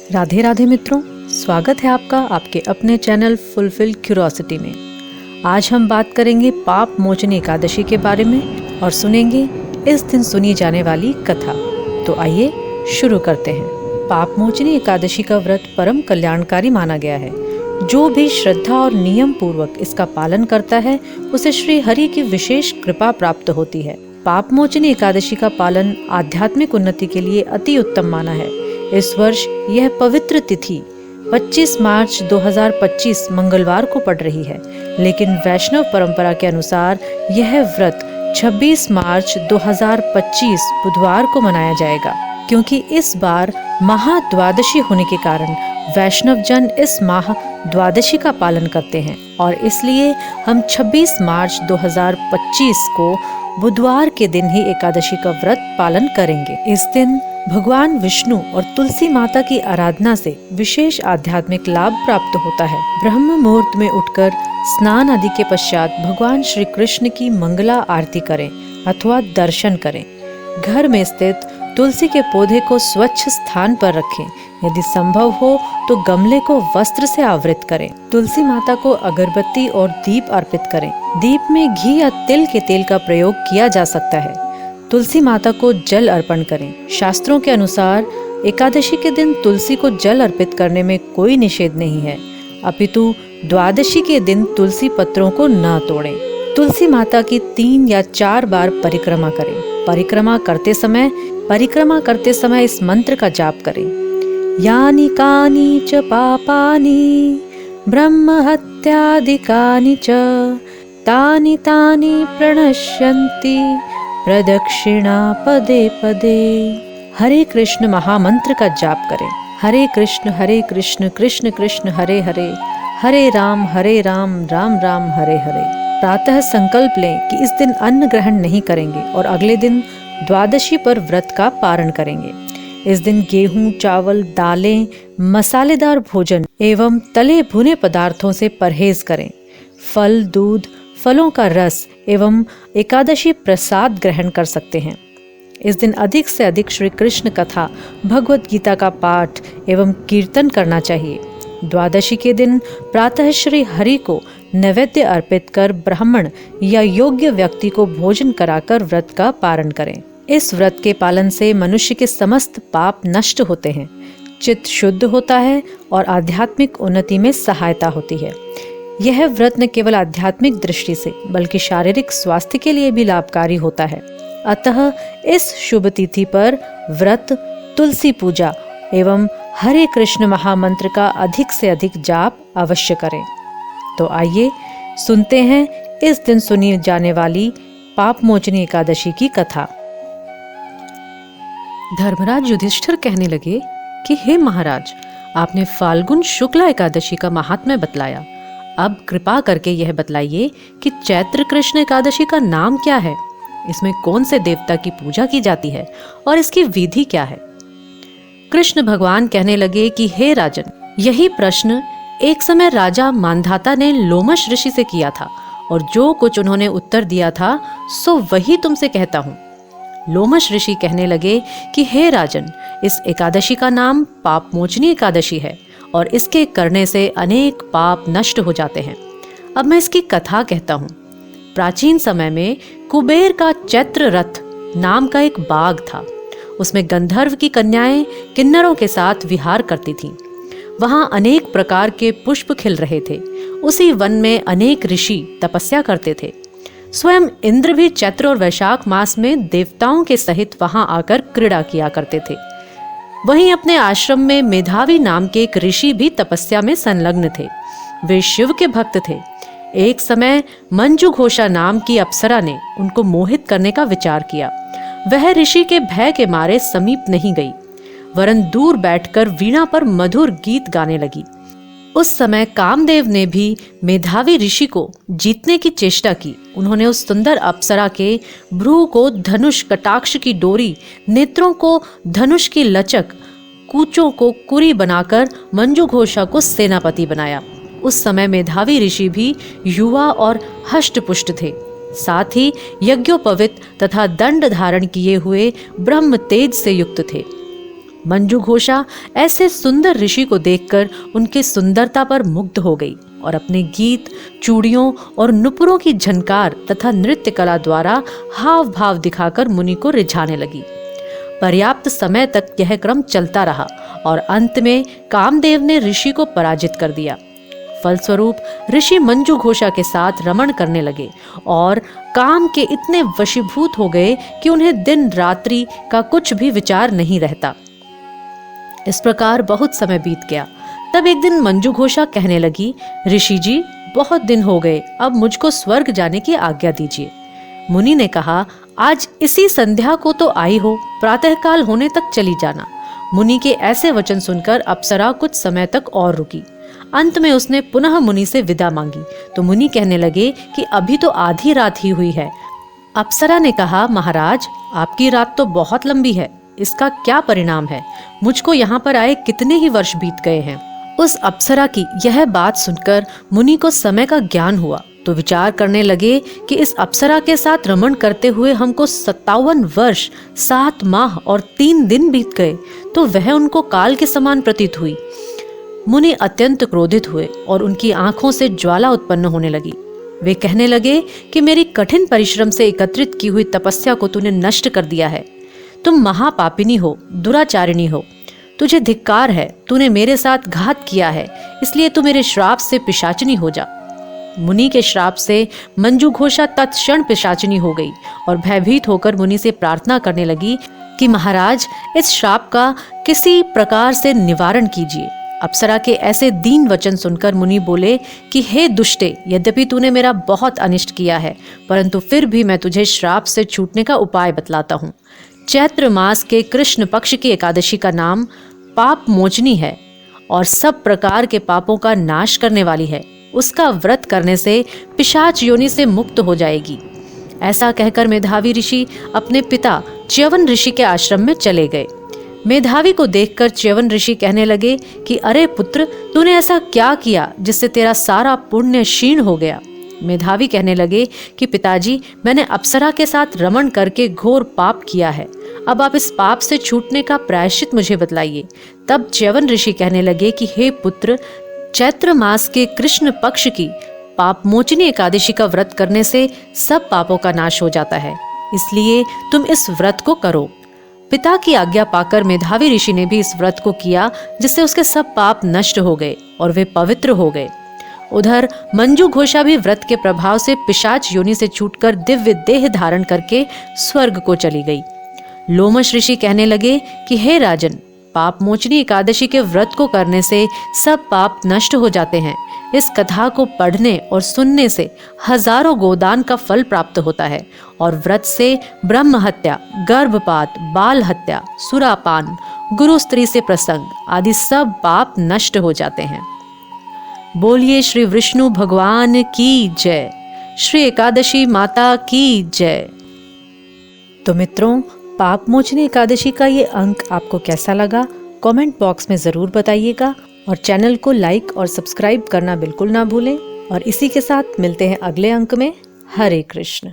राधे राधे मित्रों, स्वागत है आपका आपके अपने चैनल फुलफिल क्यूरोसिटी में। आज हम बात करेंगे पाप मोचनी एकादशी के बारे में और सुनेंगे इस दिन सुनी जाने वाली कथा। तो आइए शुरू करते हैं। पाप मोचनी एकादशी का व्रत परम कल्याणकारी माना गया है। जो भी श्रद्धा और नियम पूर्वक इसका पालन करता है उसे श्री हरि की विशेष कृपा प्राप्त होती है। पाप मोचनी एकादशी का पालन आध्यात्मिक उन्नति के लिए अति उत्तम माना है। इस वर्ष यह पवित्र तिथि 25 मार्च 2025 मंगलवार को पड़ रही है, लेकिन वैष्णव परंपरा के अनुसार यह व्रत 26 मार्च 2025 बुधवार को मनाया जाएगा, क्योंकि इस बार महाद्वादशी होने के कारण वैष्णव जन इस माह द्वादशी का पालन करते हैं और इसलिए हम 26 मार्च 2025 को बुधवार के दिन ही एकादशी का व्रत पालन करेंगे। इस दिन भगवान विष्णु और तुलसी माता की आराधना से विशेष आध्यात्मिक लाभ प्राप्त होता है। ब्रह्म मुहूर्त में उठकर स्नान आदि के पश्चात भगवान श्री कृष्ण की मंगला आरती करें अथवा दर्शन करें। घर में स्थित तुलसी के पौधे को स्वच्छ स्थान पर रखें। यदि संभव हो तो गमले को वस्त्र से आवृत करें। तुलसी माता को अगरबत्ती और दीप अर्पित करें। दीप में घी या तिल के तेल का प्रयोग किया जा सकता है। तुलसी माता को जल अर्पण करें। शास्त्रों के अनुसार एकादशी के दिन तुलसी को जल अर्पित करने में कोई निषेध नहीं है, अपितु द्वादशी के दिन तुलसी पत्रों को न तोड़ें। तुलसी माता की 3 या 4 बार परिक्रमा करें। परिक्रमा करते समय इस मंत्र का जाप करें। यानि कानि च पापानि ब्रह्म हत्यादिकानि च तानि तानि प्रणश्यन्ति प्रदक्षिणा पदे पदे। हरे कृष्ण महामंत्र का जाप करें। हरे कृष्ण कृष्ण कृष्ण हरे हरे, हरे राम राम राम हरे हरे। प्रातः संकल्प लें कि इस दिन अन्न ग्रहण नहीं करेंगे और अगले दिन द्वादशी पर व्रत का पारण करेंगे। इस दिन गेहूं, चावल, दालें, मसालेदार भोजन एवं तले भुने पदार्थों से परहेज करें। फल, दूध, फलों का रस एवं एकादशी प्रसाद ग्रहण कर सकते हैं। इस दिन अधिक से अधिक श्री कृष्ण कथा, भगवत गीता का पाठ एवं कीर्तन करना चाहिए। द्वादशी के दिन प्रातः श्री हरि को नैवेद्य अर्पित कर ब्राह्मण या योग्य व्यक्ति को भोजन कराकर व्रत का पारण करें। इस व्रत के पालन से मनुष्य के समस्त पाप नष्ट होते हैं, चित्त शुद्ध होता है और आध्यात्मिक उन्नति में सहायता होती है। यह व्रत न केवल आध्यात्मिक दृष्टि से बल्कि शारीरिक स्वास्थ्य के लिए भी लाभकारी होता है। अतः इस शुभ तिथि पर व्रत, तुलसी पूजा एवं हरे कृष्ण महामंत्र का अधिक से अधिक जाप अवश्य करें। तो आइए सुनते हैं इस दिन सुनी जाने वाली पाप मोचनी एकादशी की कथा। धर्मराज युधिष्ठिर कहने लगे कि हे महाराज, आपने फाल्गुन शुक्ला एकादशी का महात्म्य बतलाया। अब कृपा करके यह बतलाइए कि चैत्र कृष्ण एकादशी का नाम क्या है, इसमें कौन से देवता की पूजा की जाती है और इसकी विधि क्या है। कृष्ण भगवान कहने लगे कि हे राजन, यही प्रश्न एक समय राजा मानधाता ने लोमश ऋषि से किया था और जो कुछ उन्होंने उत्तर दिया था सो वही तुमसे कहता हूँ। लोमश ऋषि कहने लगे कि हे राजन, इस एकादशी का नाम पाप मोचनी एकादशी है और इसके करने से अनेक पाप नष्ट हो जाते हैं। अब मैं इसकी कथा कहता हूँ। प्राचीन समय में कुबेर का चैत्र रथ नाम का एक बाग था। उसमें गंधर्व की कन्याएं किन्नरों के साथ विहार करती थीं। वहां अनेक प्रकार के पुष्प खिल रहे थे। उसी वन में अनेक ऋषि तपस्या करते थे। स्वयं इंद्र भी चैत्र और वैशाख मास में देवताओं के सहित वहां आकर क्रीड़ा किया करते थे। वहीं अपने आश्रम में मेधावी नाम के एक ऋषि भी तपस्या में संलग्न थे। वे शिव के भक्त थे। एक समय मंजू घोषा नाम की अप्सरा ने उनको मोहित करने का विचार किया। वह ऋषि के भय के मारे समीप नहीं गई, वरन दूर बैठकर वीणा पर मधुर गीत गाने लगी। उस समय कामदेव ने भी मेधावी ऋषि को जीतने की चेष्टा की। उन्होंने उस सुंदर अप्सरा के भ्रू को धनुष, कटाक्ष की डोरी, नेत्रों को धनुष की लचक, कूचों को कुरी बनाकर मंजू घोषा को सेनापति बनाया। उस समय मेधावी ऋषि भी युवा और हष्टपुष्ट थे। साथ ही यज्ञोपवीत तथा दंड धारण किए हुए ब्रह्म तेज से युक्त थे। मंजू घोषा ऐसे सुंदर ऋषि को देखकर उनकी सुंदरता पर मुग्ध हो गई और अपने गीत, चूड़ियों और नुपुरों की झनकार तथा नृत्य कला द्वारा हाव भाव दिखाकर मुनि को रिझाने लगी। पर्याप्त समय तक यह क्रम चलता रहा और अंत में कामदेव ने ऋषि को पराजित कर दिया। फलस्वरूप ऋषि मंजू घोषा के साथ रमण करने लगे और काम के इतने वशीभूत हो गए कि उन्हें दिन रात्रि का कुछ भी विचार नहीं रहता। इस प्रकार बहुत समय बीत गया। तब एक दिन मंजू घोषा कहने लगी, ऋषि जी, बहुत दिन हो गए, अब मुझको स्वर्ग जाने की आज्ञा दीजिए। मुनि ने कहा, आज इसी संध्या को तो आई हो, प्रातःकाल होने तक चली जाना। मुनि के ऐसे वचन सुनकर अप्सरा कुछ समय तक और रुकी। अंत में उसने पुनः मुनि से विदा मांगी तो मुनि कहने लगे कि अभी तो आधी रात ही हुई है। अप्सरा ने कहा, महाराज, आपकी रात तो बहुत लंबी है, इसका क्या परिणाम है? मुझको यहाँ पर आए कितने ही वर्ष बीत गए हैं। उस अप्सरा की यह बात सुनकर मुनि को समय का ज्ञान हुआ तो विचार करने लगे कि इस अप्सरा के साथ रमण करते हुए हमको 57 वर्ष 7 माह और 3 दिन बीत गए, तो वह उनको काल के समान प्रतीत हुई। मुनि अत्यंत क्रोधित हुए और उनकी आंखों से ज्वाला उत्पन्न होने लगी। वे कहने लगे कि मेरी कठिन परिश्रम से एकत्रित की हुई तपस्या को तूने नष्ट कर दिया है। तुम महापापिनी हो, दुराचारिणी हो, तुझे धिक्कार है, तूने मेरे साथ घात किया है, इसलिए तू मेरे श्राप से पिशाचिनी हो जा। मुनि के श्राप से मंजू घोषा तत्क्षण पिशाचिनी हो गई और भयभीत होकर मुनि से प्रार्थना करने लगी कि महाराज, इस श्राप का किसी प्रकार से निवारण कीजिए। अप्सरा के ऐसे दीन वचन सुनकर मुनि बोले कि हे दुष्टे, यद्यपि तूने मेरा बहुत अनिष्ट किया है, परंतु फिर भी मैं तुझे श्राप से छूटने का उपाय बतलाता हूँ। चैत्र मास के कृष्ण पक्ष की एकादशी का नाम पाप मोचनी है और सब प्रकार के पापों का नाश करने वाली है। उसका व्रत करने से पिशाच योनि से मुक्त हो जाएगी। ऐसा कहकर मेधावी ऋषि अपने पिता च्यवन ऋषि के आश्रम में चले गए। मेधावी को देखकर च्यवन ऋषि कहने लगे कि अरे पुत्र, तूने ऐसा क्या किया जिससे तेरा सारा पुण्य क्षीण हो गया? मेधावी कहने लगे कि पिताजी, मैंने अप्सरा के साथ रमण करके घोर पाप किया है। अब आप इस पाप से छूटने का प्रायश्चित मुझे बतलाइए। तब च्यवन ऋषि कहने लगे कि हे पुत्र, चैत्र मास के कृष्ण पक्ष की पाप मोचनी एकादशी का व्रत करने से सब पापों का नाश हो जाता है, इसलिए तुम इस व्रत को करो। पिता की आज्ञा पाकर मेधावी ऋषि ने भी इस व्रत को किया, जिससे उसके सब पाप नष्ट हो गए और वे पवित्र हो गए। उधर मंजू घोषा भी व्रत के प्रभाव से पिशाच योनि से छूटकर दिव्य देह धारण करके स्वर्ग को चली गई। लोमश ऋषि कहने लगे कि हे राजन, पाप मोचनी एकादशी के व्रत को करने से सब पाप नष्ट हो जाते हैं। इस कथा को पढ़ने और सुनने से हजारों गोदान का फल प्राप्त होता है और व्रत से ब्रह्म हत्या, गर्भपात, बाल हत्या, सुरापान, गुरु स्त्री से प्रसंग आदि सब पाप नष्ट हो जाते हैं। बोलिए श्री विष्णु भगवान की जय, श्री एकादशी माता की जय। तो मित्रों, पाप मोचनी एकादशी का ये अंक आपको कैसा लगा? कमेंट बॉक्स में ज़रूर बताइएगा और चैनल को लाइक और सब्सक्राइब करना बिल्कुल ना भूलें। और इसी के साथ मिलते हैं अगले अंक में। हरे कृष्ण।